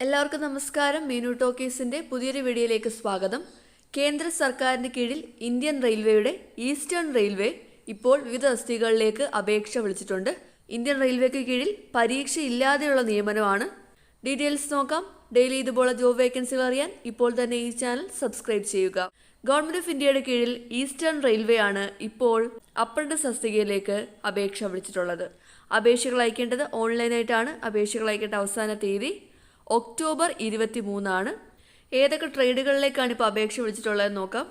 എല്ലാവർക്കും നമസ്കാരം. മീനു ടോക്കീസിന്റെ പുതിയൊരു വീഡിയോയിലേക്ക് സ്വാഗതം. കേന്ദ്ര സർക്കാരിന് കീഴിൽ ഇന്ത്യൻ റെയിൽവേയുടെ ഈസ്റ്റേൺ റെയിൽവേ ഇപ്പോൾ വിവിധ തസ്തികകളിലേക്ക് അപേക്ഷ വിളിച്ചിട്ടുണ്ട്. ഇന്ത്യൻ റെയിൽവേക്ക് കീഴിൽ പരീക്ഷ ഇല്ലാതെയുള്ള നിയമനമാണ്. ഡീറ്റെയിൽസ് നോക്കാം. ഡെയിലി ഇതുപോലെ ജോബ് വേക്കൻസികൾ അറിയാൻ ഇപ്പോൾ തന്നെ ഈ ചാനൽ സബ്സ്ക്രൈബ് ചെയ്യുക. ഗവൺമെന്റ് ഓഫ് ഇന്ത്യയുടെ കീഴിൽ ഈസ്റ്റേൺ റെയിൽവേ ആണ് ഇപ്പോൾ അപ്രന്റീസ് തസ്തികയിലേക്ക് അപേക്ഷ വിളിച്ചിട്ടുള്ളത്. അപേക്ഷകൾ അയക്കേണ്ടത് ഓൺലൈനായിട്ടാണ്. അപേക്ഷകൾ അയക്കേണ്ട അവസാന തീയതി ഒക്ടോബർ 23 ഏതൊക്കെ ട്രേഡുകളിലേക്കാണ് ഇപ്പോൾ അപേക്ഷ വിളിച്ചിട്ടുള്ളതെന്ന് നോക്കാം.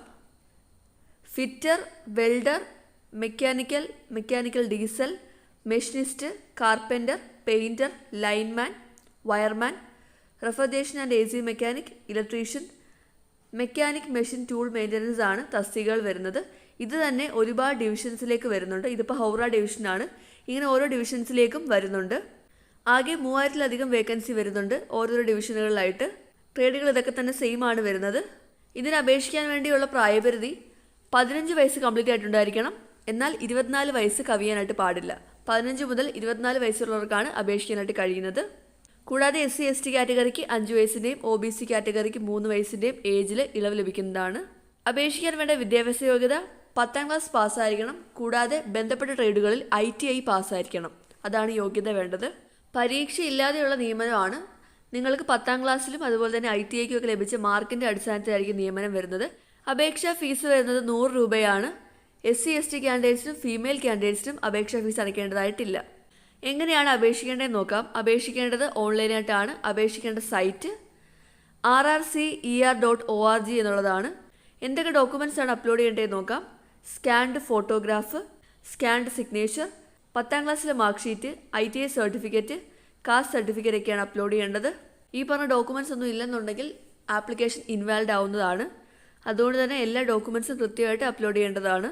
Fitter, welder, mechanical diesel, machinist, carpenter, painter, lineman, wireman, refrigeration and AC mechanic, electrician, mechanic machine tool maintenance ആണ് തസ്തികകൾ വരുന്നത്. ഇത് തന്നെ ഒരുപാട് ഡിവിഷൻസിലേക്ക് വരുന്നുണ്ട്. ഇതിപ്പോൾ ഹൗറ ഡിവിഷനാണ്. ഇങ്ങനെ ഓരോ ഡിവിഷൻസിലേക്കും വരുന്നുണ്ട്. ആകെ 3000-ലധികം വേക്കൻസി വരുന്നുണ്ട് ഓരോരോ ഡിവിഷനുകളിലായിട്ട്. ട്രേഡുകൾ ഇതൊക്കെ തന്നെ സെയിം ആണ് വരുന്നത്. ഇതിന് അപേക്ഷിക്കാൻ വേണ്ടിയുള്ള പ്രായപരിധി 15 വയസ്സ് കംപ്ലീറ്റ് ആയിട്ടുണ്ടായിരിക്കണം. എന്നാൽ 24 വയസ്സ് കവിയാനായിട്ട് പാടില്ല. 15 മുതൽ 24 വയസ്സുള്ളവർക്കാണ് അപേക്ഷിക്കാനായിട്ട് കഴിയുന്നത്. കൂടാതെ SC/ST കാറ്റഗറിക്ക് 5 വയസ്സിൻ്റെയും OBC കാറ്റഗറിക്ക് 3 വയസ്സിൻ്റെയും ഏജിൽ ഇളവ് ലഭിക്കുന്നതാണ്. അപേക്ഷിക്കാൻ വേണ്ട വിദ്യാഭ്യാസ യോഗ്യത 10ാം ക്ലാസ് പാസ്സായിരിക്കണം. കൂടാതെ ബന്ധപ്പെട്ട ട്രേഡുകളിൽ ITI പാസ്സായിരിക്കണം. അതാണ് യോഗ്യത വേണ്ടത്. പരീക്ഷ ഇല്ലാതെയുള്ള നിയമനമാണ്. നിങ്ങൾക്ക് 10ാം ക്ലാസ്സിലും അതുപോലെ തന്നെ ITIക്കും ഒക്കെ ലഭിച്ച മാർക്കിൻ്റെ അടിസ്ഥാനത്തിലായിരിക്കും നിയമനം വരുന്നത്. അപേക്ഷാ ഫീസ് വരുന്നത് 100 രൂപയാണ്. SC/ST കാൻഡിഡേറ്റ്സിനും ഫീമെയിൽ കാൻഡിഡേറ്റ്സിനും അപേക്ഷാ ഫീസ് അടയ്ക്കേണ്ടതായിട്ടില്ല. എങ്ങനെയാണ് അപേക്ഷിക്കേണ്ടതെന്ന് നോക്കാം. അപേക്ഷിക്കേണ്ടത് ഓൺലൈനായിട്ടാണ്. അപേക്ഷിക്കേണ്ട സൈറ്റ് rrcer.org എന്നുള്ളതാണ്. എന്തൊക്കെ ഡോക്യുമെൻറ്റ്സ് ആണ് അപ്ലോഡ് ചെയ്യേണ്ടതെന്ന് നോക്കാം. സ്കാൻഡ് ഫോട്ടോഗ്രാഫ്, സ്കാൻഡ് സിഗ്നേച്ചർ, 10ാം ക്ലാസ്സിലെ mark sheet, ITI certificate, caste certificate ഒക്കെയാണ് അപ്ലോഡ് ചെയ്യേണ്ടത്. ഈ പറഞ്ഞ ഡോക്യുമെൻറ്റ്സ് ഒന്നും ഇല്ലെന്നുണ്ടെങ്കിൽ ആപ്ലിക്കേഷൻ ഇൻവാലിഡ് ആവുന്നതാണ്. അതുകൊണ്ട് തന്നെ എല്ലാ ഡോക്യുമെൻറ്റ്സും കൃത്യമായിട്ട് അപ്ലോഡ് ചെയ്യേണ്ടതാണ്.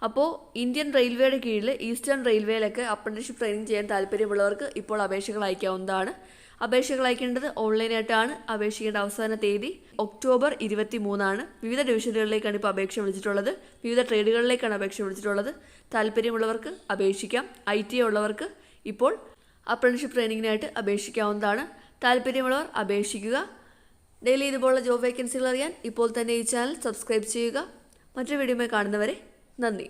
അപ്പോൾ ഇന്ത്യൻ റെയിൽവേയുടെ കീഴിൽ ഈസ്റ്റേൺ റെയിൽവേയിലൊക്കെ അപ്രന്റീസ്ഷിപ്പ് ട്രെയിനിങ് ചെയ്യാൻ താല്പര്യമുള്ളവർക്ക് ഇപ്പോൾ അപേക്ഷകൾ അയക്കാവുന്നതാണ്. അപേക്ഷകൾ അയക്കേണ്ടത് ഓൺലൈനായിട്ടാണ്. അപേക്ഷിക്കേണ്ട അവസാന തീയതി ഒക്ടോബർ 23. വിവിധ ഡിവിഷനുകളിലേക്കാണ് ഇപ്പോൾ അപേക്ഷ വിളിച്ചിട്ടുള്ളത്. വിവിധ ട്രേഡുകളിലേക്കാണ് അപേക്ഷ വിളിച്ചിട്ടുള്ളത്. താല്പര്യമുള്ളവർക്ക് അപേക്ഷിക്കാം. ITI ഉള്ളവർക്ക് ഇപ്പോൾ അപ്രന്റീസ്ഷിപ്പ് ട്രെയിനിങ്ങിനായിട്ട് അപേക്ഷിക്കാവുന്നതാണ്. താല്പര്യമുള്ളവർ അപേക്ഷിക്കുക. ഡെയിലി ഇതുപോലുള്ള ജോബ് വേക്കൻസികൾ അറിയാൻ ഇപ്പോൾ തന്നെ ഈ ചാനൽ സബ്സ്ക്രൈബ് ചെയ്യുക. മറ്റൊരു വീഡിയോയുമായി കാണുന്നവരെ നന്ദി.